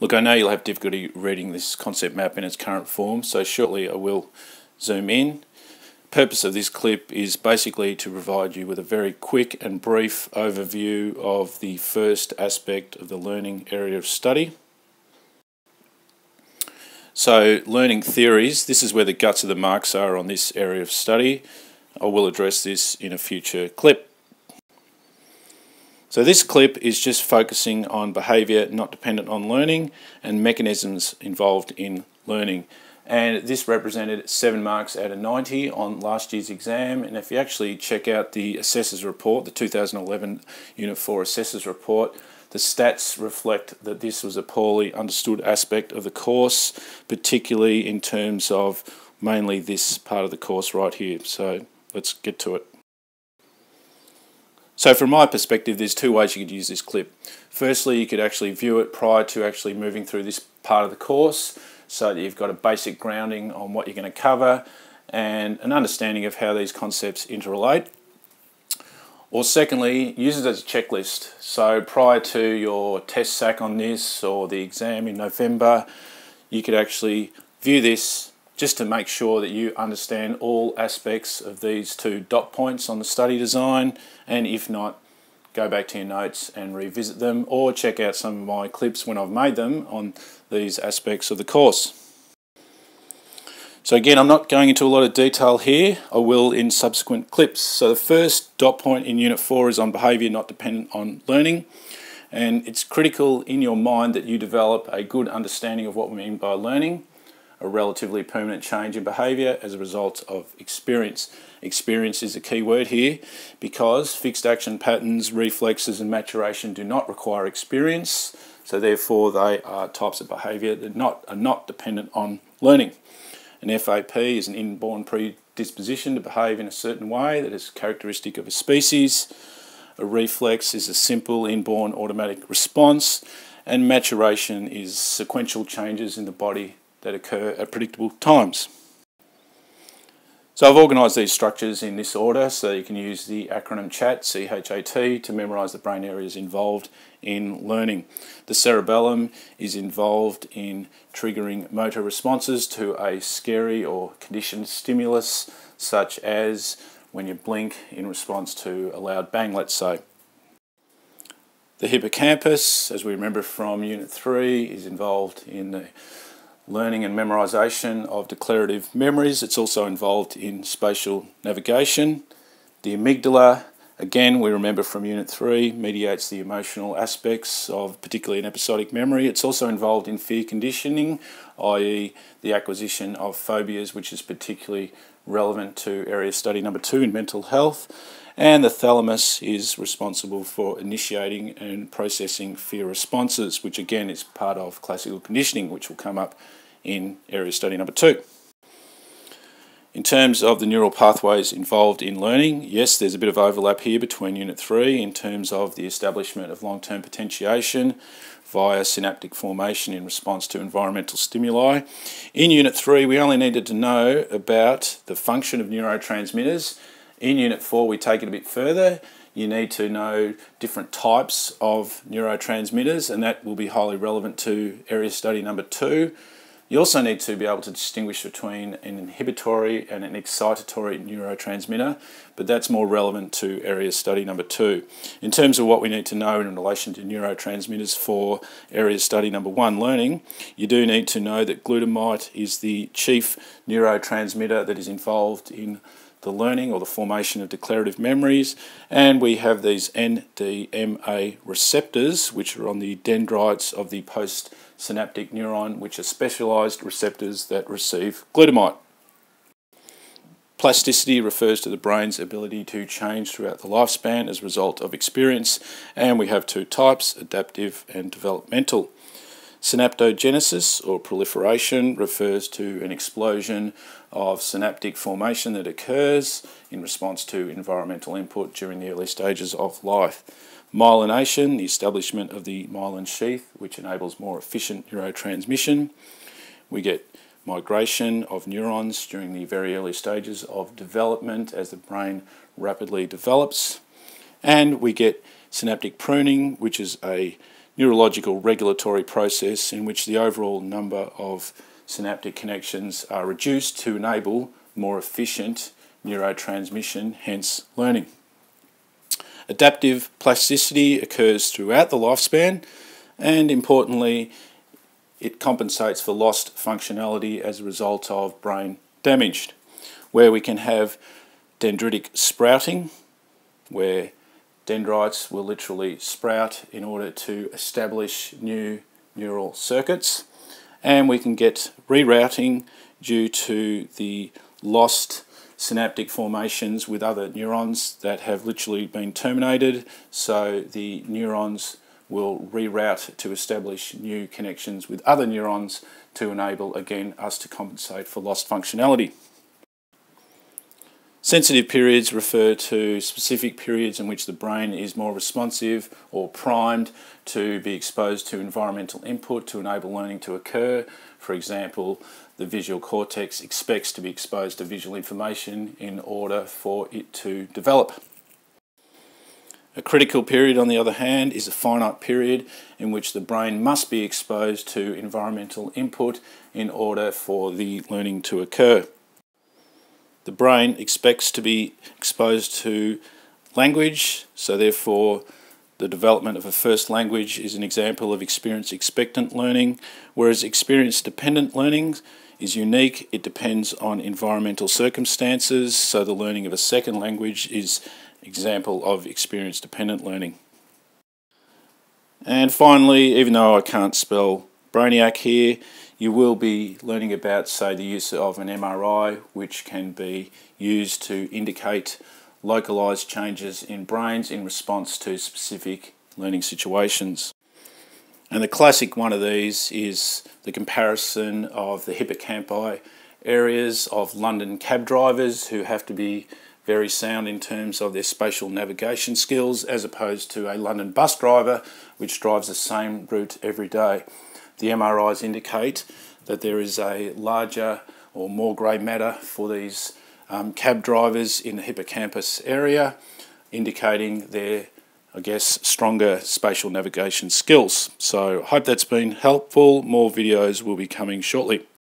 Look, I know you'll have difficulty reading this concept map in its current form, so shortly I will zoom in. The purpose of this clip is basically to provide you with a very quick and brief overview of the first aspect of the learning area of study. So, learning theories, this is where the guts of the marks are on this area of study. I will address this in a future clip. So this clip is just focusing on behaviour not dependent on learning and mechanisms involved in learning. And this represented 7 marks out of 90 on last year's exam. And if you actually check out the assessor's report, the 2011 Unit 4 assessor's report, the stats reflect that this was a poorly understood aspect of the course, particularly in terms of mainly this part of the course right here. So let's get to it. So from my perspective, there's 2 ways you could use this clip. Firstly, you could actually view it prior to actually moving through this part of the course, so that you've got a basic grounding on what you're going to cover and an understanding of how these concepts interrelate. Or secondly, use it as a checklist. So prior to your test sack on this or the exam in November, you could actually view this just to make sure that you understand all aspects of these 2 dot points on the study design, and if not, go back to your notes and revisit them, or check out some of my clips when I've made them on these aspects of the course. So again, I'm not going into a lot of detail here. I will in subsequent clips. So the first dot point in Unit 4 is on behaviour not dependent on learning. And it's critical in your mind that you develop a good understanding of what we mean by learning, a relatively permanent change in behaviour as a result of experience. Experience is a key word here because fixed action patterns, reflexes and maturation do not require experience. So therefore they are types of behaviour that are not dependent on learning. An FAP is an inborn predisposition to behave in a certain way that is characteristic of a species. A reflex is a simple inborn automatic response, and maturation is sequential changes in the body that occur at predictable times. So I've organised these structures in this order so you can use the acronym CHAT, CHAT, to memorise the brain areas involved in learning. The cerebellum is involved in triggering motor responses to a scary or conditioned stimulus, such as when you blink in response to a loud bang, let's say. The hippocampus, as we remember from Unit 3, is involved in the learning and memorisation of declarative memories. It's also involved in spatial navigation. The amygdala, again, we remember from Unit 3, mediates the emotional aspects of particularly an episodic memory. It's also involved in fear conditioning, i.e. the acquisition of phobias, which is particularly relevant to area study number 2 in mental health. And the thalamus is responsible for initiating and processing fear responses, which again is part of classical conditioning, which will come up in area study number 2. In terms of the neural pathways involved in learning, yes, there's a bit of overlap here between Unit 3 in terms of the establishment of long-term potentiation via synaptic formation in response to environmental stimuli. In Unit 3, we only needed to know about the function of neurotransmitters. In Unit 4, we take it a bit further. You need to know different types of neurotransmitters, and that will be highly relevant to area study number 2. You also need to be able to distinguish between an inhibitory and an excitatory neurotransmitter, but that's more relevant to area study number 2. In terms of what we need to know in relation to neurotransmitters for area study number 1, learning, you do need to know that glutamate is the chief neurotransmitter that is involved in the learning or the formation of declarative memories, and we have these NDMA receptors which are on the dendrites of the postsynaptic neuron, which are specialised receptors that receive glutamate. Plasticity refers to the brain's ability to change throughout the lifespan as a result of experience, and we have 2 types, adaptive and developmental. Synaptogenesis, or proliferation, refers to an explosion of synaptic formation that occurs in response to environmental input during the early stages of life. Myelination, the establishment of the myelin sheath, which enables more efficient neurotransmission. We get migration of neurons during the very early stages of development as the brain rapidly develops. And we get synaptic pruning, which is a neurological regulatory process in which the overall number of synaptic connections are reduced to enable more efficient neurotransmission, hence learning. Adaptive plasticity occurs throughout the lifespan, and importantly, it compensates for lost functionality as a result of brain damage, where we can have dendritic sprouting, where dendrites will literally sprout in order to establish new neural circuits, and we can get rerouting due to the lost synaptic formations with other neurons that have literally been terminated, so the neurons will reroute to establish new connections with other neurons to enable, again, us to compensate for lost functionality. Sensitive periods refer to specific periods in which the brain is more responsive or primed to be exposed to environmental input to enable learning to occur. For example, the visual cortex expects to be exposed to visual information in order for it to develop. A critical period, on the other hand, is a finite period in which the brain must be exposed to environmental input in order for the learning to occur. The brain expects to be exposed to language, so therefore the development of a first language is an example of experience-expectant learning, whereas experience-dependent learning is unique. It depends on environmental circumstances, so the learning of a second language is an example of experience-dependent learning. And finally, even though I can't spell brainiac here, you will be learning about, say, the use of an MRI, which can be used to indicate localized changes in brains in response to specific learning situations. And the classic one of these is the comparison of the hippocampi areas of London cab drivers who have to be very sound in terms of their spatial navigation skills, as opposed to a London bus driver which drives the same route every day. The MRIs indicate that there is a larger or more grey matter for these cab drivers in the hippocampus area, indicating their, I guess, stronger spatial navigation skills. So I hope that's been helpful. More videos will be coming shortly.